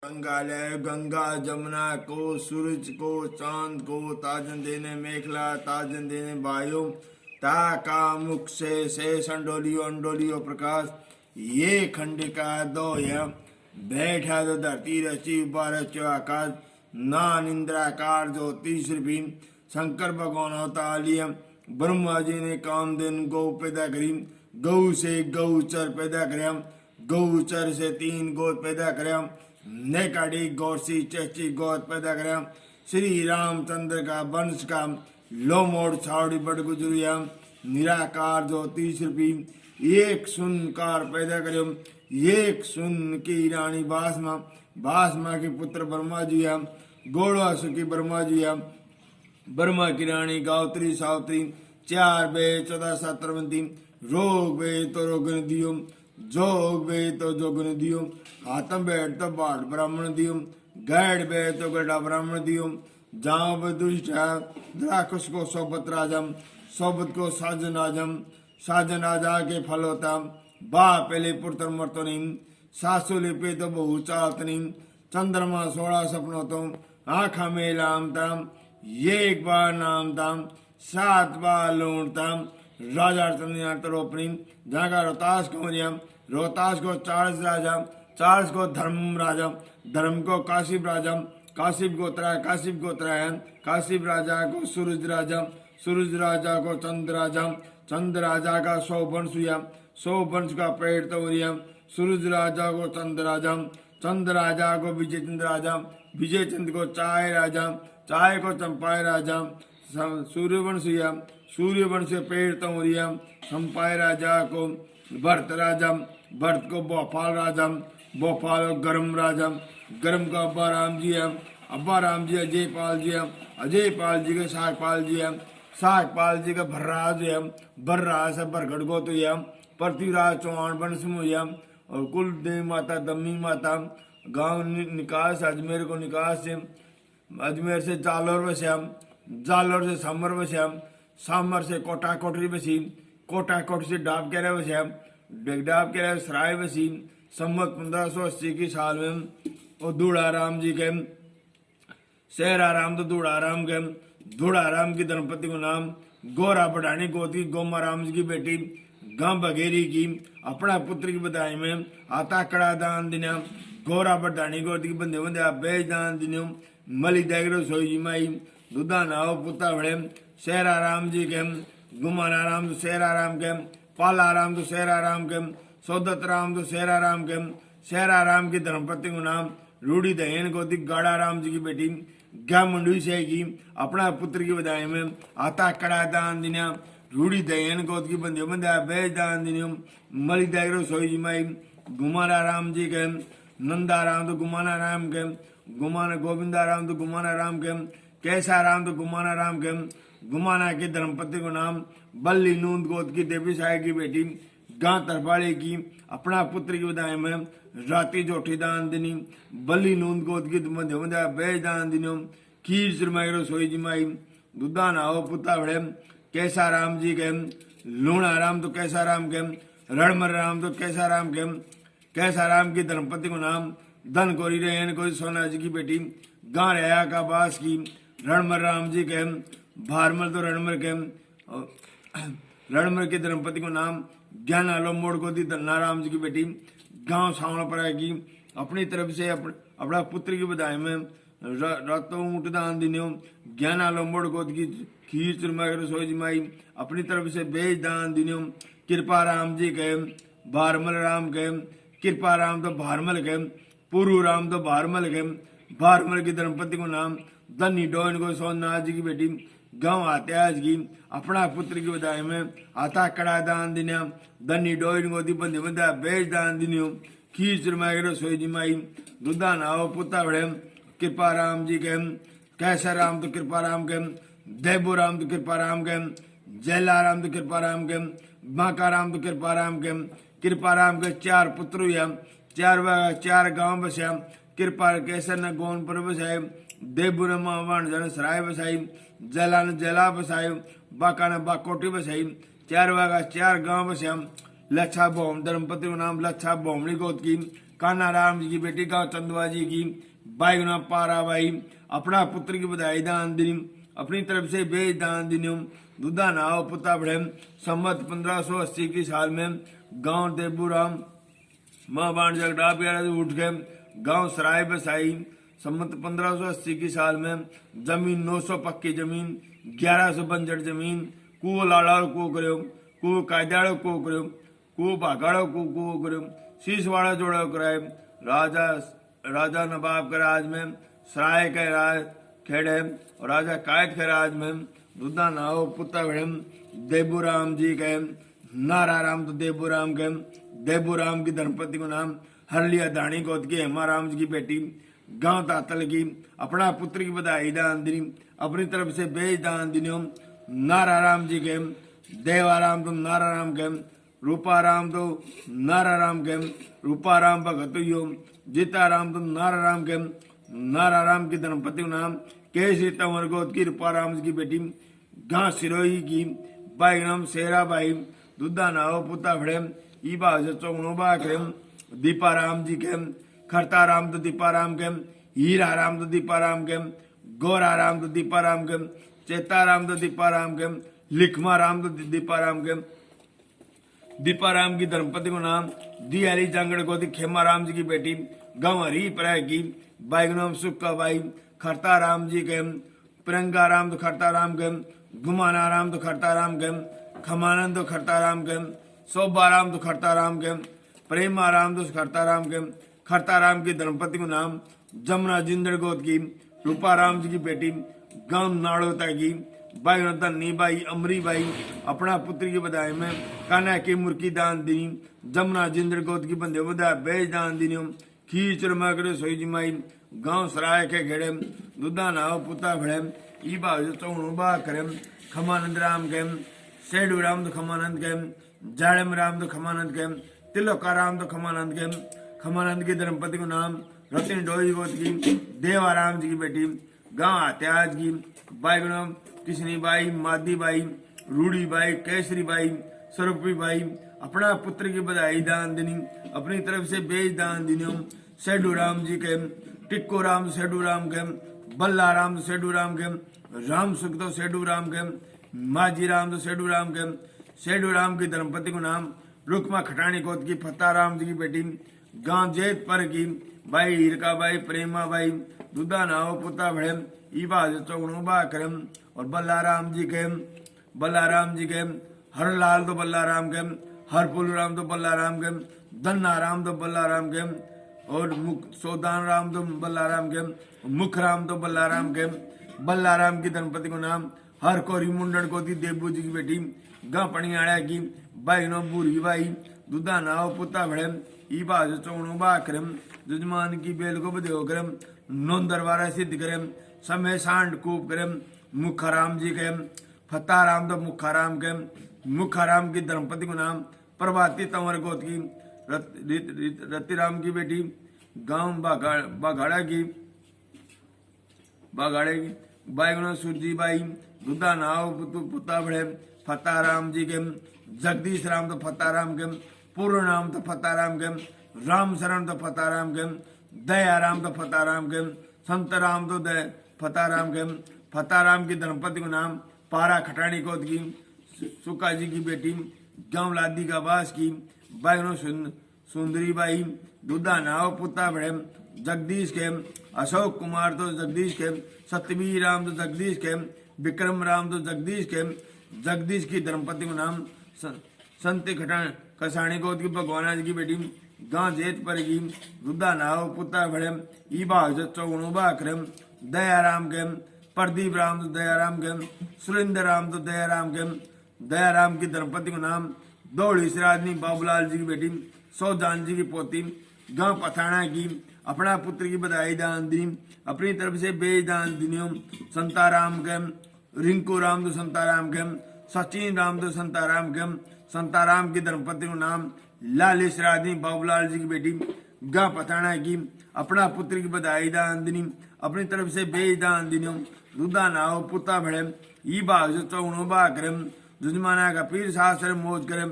गंगालय गंगा जमुना को, सूरज को, चांद को, ताजन देने मेखला, ताजन देने वायु, ता का मुख से शेष अंडोलियो अंडोलियो प्रकाश, ये खंडिका दो यम बैठा तो धरती रची ऊपर रचो आकाश, नान इंद्राकार ज्योतिष भीम, शंकर भगवान अवतालियम, ब्रह्मा जी ने कामधेनु गौ पैदा करी, गौ से गौचर पैदा करया, गौचर से 3 गोद पैदा करया, नेकाड़ी गौरसी चची गोद पैदा करया, श्री रामचंद्र का वंश का लोमोड़ छावड़ी बड़ गुजरिया, निराकार ज्योतिष रूपी एक सुनकार पैदा करो, एक सुन की रानी बासमा, बासमा के पुत्र ब्रह्मा जी है, गोड़वासु की ब्रह्मा जी है, ब्रह्मा की रानी गायत्री सावित्री, 4 वेद 14 17 रोग वेद तो रोगन दियो, जोग वेद तो जोगन दियो, हाथम वेद तो बाढ़ ब्राह्मण दियो, गैड वेद तो गड़ा ब्राह्मण दियो, जाव दुष्ट द्राक्षस को सोबत राजम, सोबत को साजन राजम, साजन राजा के फल होता, बा पहले पुत्र मरतो नहीं, सासु लिपे तो बहु चालत नहीं, चंद्रमा 16 सपनों तो आँखा में लाम ताम, ये एक बार नाम ताम, 7 बार लूटताम, राजा रोपनी, जहाँ का रोहतास को रोहतास को 40 राजा, 40 को धर्म राजा, धर्म को काशिप राजा, काशिप गोत्रायन, काशिप राजा को सूरज राजा, सूरज राजा को चंद्र राजा, चंद्र राजा का 100 वंश हुआ, 100 वंश का पेड़ तो हुआ, सूरज राजा को चंद्र राजा, चंद्र राजा को विजय चंद्र राजा, विजय चंद्र को चाय राजा, चाय को चंपाय राजा, सूर्यवंश हुआ, सूर्यवंश से पेड़ तो हुआ, चंपाय राजा को भरत राजा, भरत को भोपाल राजा, भोपाल को गर्म राजा, गर्म का अब्बा राम जी है, अब्बा राम जी अजय पाल जी है, अजय पाल जी के सागपाल जी है, सागपाल जी का भर्राज है, भर्राज से बरगढ़ को तो है, पृथ्वीराज चौहान वंश में है, और कुल देवी माता दम्मी माता, गांव निकास अजमेर को निकास से, अजमेर से जालोर बस्या, जालोर से सामर बस्या, सामर से कोटा कोठरी बसी, कोटा कोठरी से डाब केरा बस्या, डाब केरा सराय बसी, संवत 1580 की साल में, और दूढ़ाराम जी के शहराराम तो दूढ़ाराम के, दूढ़ाराम की धर्मपति को नाम गोरा बढ़ानी गोती गोमा राम जी की बेटी गांव बघेरी की अपना पुत्र की बधाई में आता कड़ा दान दिना, गोरा बढ़ानी गोती की बंदे बंदे बेच दान दिनो, मली देगरो सोई जी माई दुधा नाव पुता बड़े, शहराराम जी के, गुमानाराम तो शहराराम के, पालाराम तो शहराराम के, सौदत राम तो शहराराम के, शहराराम की धर्मपति को नाम रूढ़ी दहन गोती गाड़ा राम जी की बेटी गा मंडवी से की अपना पुत्र की बधाई में आता कड़ा दान दिना, रूढ़ी दहन गोद की बंदे बंदे बेच दान दिनो, मली देगरो सोई जी माई गुमाना राम जी के, नंदा राम तो गुमाना राम के, गुमाना गोविंदा राम तो गुमाना राम के, कैसा राम तो गुमाना राम के, गुमाना की धर्मपति को नाम बल्ली नूंद गोद की देवी साय की बेटी गां तरपाड़ी की अपना पुत्र की बधाई में राती जोठी दान दिनी, बल्ली नूंद गोद की मध्य बेज दान दिनो, खीर सुरमाइरो सोई जी माई दुधा नाओ पुता बड़े, कैसा राम जी के, लूणा राम तो कैसा राम के, रणमर राम तो कैसा राम के, कैसा राम की धर्मपति को नाम धन कोरी रेन कोई सोना जी की बेटी गां रया का बास की, रणमर राम जी के, भारमल तो रणमर के, रणमर के धर्मपति को नाम ज्ञान आलो मोड़ को दी धन्ना राम जी की बेटी गांव सावना पर आएगी, अपनी तरफ से अपना पुत्र की बधाई में रातों ऊँट दान दिनो, ज्ञान आलो मोड़ को की खीर चुरमा सोई जी माई अपनी तरफ से बेज दान दिनो, कृपा राम जी के, भारमल राम के, कृपा राम तो भारमल के, पुरु राम तो भारमल के, भारमल की धर्मपति को नाम धनी डोन को सोमनाथ जी की बेटी गांव आते आज की अपना पुत्र की बधाई में आता कड़ा दान दिना, धनी डोइन को बंदे बंदा बेच दान दिनो, खीर चुरमाए सोई जी माई दुधा नाओ पुता बड़े, कृपा राम जी के, कैसा राम तो कृपा राम के, देबो राम तो कृपा राम के, जैला राम तो कृपा राम के, बांका राम तो कृपा राम के, कृपा राम के 4 पुत्र हुआ, 4 गांव बसा, कृपा कैसर न गोन पर बसाए, देबू ने मां जन सराय बसाई, जला ने जला बसाई, बाका ने बाकोटी बसाई, 4 गांव बसा, लच्छा भौम धर्मपति को नाम लच्छा भौमणी गोद की कान्हा राम जी की बेटी गाँव चंदवा जी की बाई गुना पारा बाई अपना पुत्र की बधाई दान दी अपनी तरफ से बेच दान दिन्यो दूधा नाव पुता बढ़े संवत 1580 की साल में गांव देबूराम माँ बाण जगड़ा प्यारा उठ गए गांव सराय बसाई संवत 1580 की साल में जमीन 900 पक्की जमीन 1100 बंजर जमीन कुओ लाड़ाड़ो को करो कुओ कायदाड़ो को करो कुओ भागाड़ो को करो शीशवाड़ा जोड़ो कराए राजा राजा नवाब के राज में सराय के राज खेड़े और राजा कायद के राज में दूधा नाव पुता भेड़म देबूराम जी के नारा राम तो देबूराम के देबूराम की धर्मपति को नाम हरलिया दाणी गोद की हेमाराम जी की बेटी गांव तातल की अपना पुत्र की बधाई दान दी अपनी तरफ से बेच दान दिनो नारा राम जी के देवाराम तो नारा राम के रूपाराम तो नारा राम के रूपाराम भगत यो जीताराम तो नारा राम के नारा राम की धर्मपति को नाम केसरी तंवर गोद की रूपाराम की बेटी गांव सिरोही की बाई नाम शेरा बाई दूधा नाव पुता भड़े ई बाज चौगनो बाकरे दीपाराम जी के खरताराम तो दीपाराम के हीरा राम तो दीपाराम के गोरा राम तो दीपाराम के चेताराम तो दीपाराम के लिखमा राम तो दीपाराम के दीपाराम की धर्मपति को नाम दियाली जांगड़ गोदी खेमाराम जी की बेटी गांव हरी पर की बाई नाम सुक्का बाई खरताराम जी के प्रियंकाराम तो खरताराम के गुमानाराम तो खरताराम के खमानंद तो खरताराम के शोभाराम तो खरताराम के प्रेमाराम तो खरताराम के खरताराम की धर्मपति को नाम जमुना जिंदड़ गोद की रूपाराम जी की बेटी गांव नाड़ोता की बाई धनी बाई अमरी बाई अपना पुत्र की बधाई में कान्हा की मुर्की दान दी जमुना जिंदड़ गोद की बंदे बधा बेच दान दी खींच रमा करे सोई जमाई गांव सराय के घेड़े दूधा नाव पुता भड़े ई बाज चौणु बा करे खमानंद राम के सेडू राम तो खमानंद के जाड़म राम तो खमानंद के तिलोका राम तो खमानंद के खमानंद की धर्मपति को नाम रतिन डोई गोद की देवाराम जी की बेटी गांव हत्याज की बाई नाम Kishni by Modi by Rudy by Kesari by स्वरूपी बाई अपना पुत्र की बधाई दान देनी अपनी तरफ से बेच दान देनी सेडू राम जी के टिक्को राम सेडू राम के बल्ला राम सेडू राम के राम सुख तो सेडू राम के माजी राम तो सेडू राम के सेडू राम की धर्मपति को नाम रुकमा खटानी कोत की फत्ता राम जी की बेटी गांव जेत पर की बाई हिरका बाई प्रेमा बाई दूधा नाव पुता भड़े ई बाज चौगणो बा करम और बल्लाराम जी के हरलाल तो बल्लाराम के हरपुल राम तो बल्लाराम के दन्ना राम तो बल्लाराम के और सोदान राम तो बल्लाराम के मुख राम तो बल्लाराम के बल्लाराम की धर्मपति को नाम हर कोरी मुंडन को थी देवबू जी की बेटी गां पणियाड़ा की बाई नो बूढ़ी बाई दूधा नाव पुता भड़े ई बाज चौणो बा करम जजमान की बेल को बदेव करम नोन दरबारा सिद्ध करम समय सांड कूप करम मुखाराम जी के फताराम तो मुखाराम के मुखाराम की धर्मपति को नाम प्रभाती तंवर गोत की रतिराम की बेटी गांव बाघाड़ा की बाईगुना सूरजी बाई दूधा नाव पुता बड़े फताराम जी के जगदीश राम तो फताराम के पूर्ण नाम तो फताराम के राम शरण तो फताराम के दयाराम तो फताराम के संत राम तो फताराम के फताराम की धर्मपति को नाम पारा खटानी कोत की सुका जी की बेटी गांव लादी का बास की बाईनो सुंदरी बाई दूधा नाव पुता बड़े जगदीश के अशोक कुमार तो जगदीश के सतवीर राम तो जगदीश के विक्रम राम तो जगदीश की धर्मपति को नाम संत खटान कसाणी गोद की भगवाना जी की बेटी गांव जेत पर की दूधा नाव पुता बड़े ई बाग चौगणो बा करम दयाराम के प्रदीप राम तो दयाराम के सुरेंद्र राम तो दयाराम की धर्मपति को नाम दौड़ी सिराजनी बाबूलाल जी की बेटी सौजान जी की पोती गांव पथाना की अपना पुत्र की बधाई दान दी अपनी तरफ से बेच दान दिनियो संताराम के रिंकू राम तो संताराम के सचिन राम तो संताराम की धर्मपति को नाम लाली सिराजनी बाबूलाल जी की बेटी गांव पथाना की अपना पुत्र की बधाई दान दिनी अपनी तरफ से बेच दान दिनियो दूधा नाव पुता भड़े ई बाग चौगणो बा करम जुजमाना का पीर शास्त्र मोज करम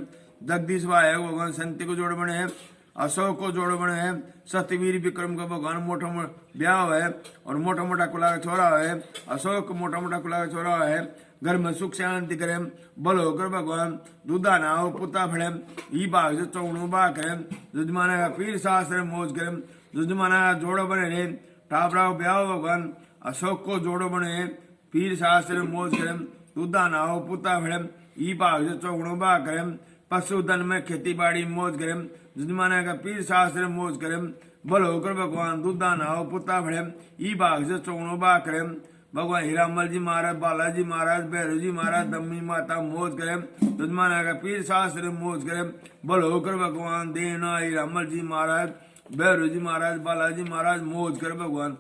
जगदीश भगवान संत को जोड़ बने अशोक को जोड़ बने है सत्यवीर विक्रम का भगवान मोटा मोटा ब्याह है और मोटा मोटा कुला छोरा है। अशोक मोटा मोटा कुला छोरा है घर में सुख शांति करे बल होकर भगवान दूधा नाव पुता फड़े ई भाग से चौणु बा करे जुजमाना का पीर शास्त्र मौज करे जुजमाना का जोड़ो बने रे टापराव ब्याह भगवान अशोक को जोड़ो बने पीर शास्त्र मौज करे दूधा नाव पुता फड़े ई भाग से चौणु बा करे पशुधन में खेती बाड़ी मौज करे जुजमाना का पीर शास्त्र मौज करे बल होकर भगवान दूधा नाव पुता फड़े ई भाग से चौणु बा करे भगवान हीरामल जी महाराज बालाजी महाराज भैरव जी महाराज दम्मी माता मौज करे दुश्मना का पीर शास्त्र मौज करे बल होकर भगवान देना हीरामल जी महाराज भैरव जी महाराज बालाजी महाराज मौज करे भगवान।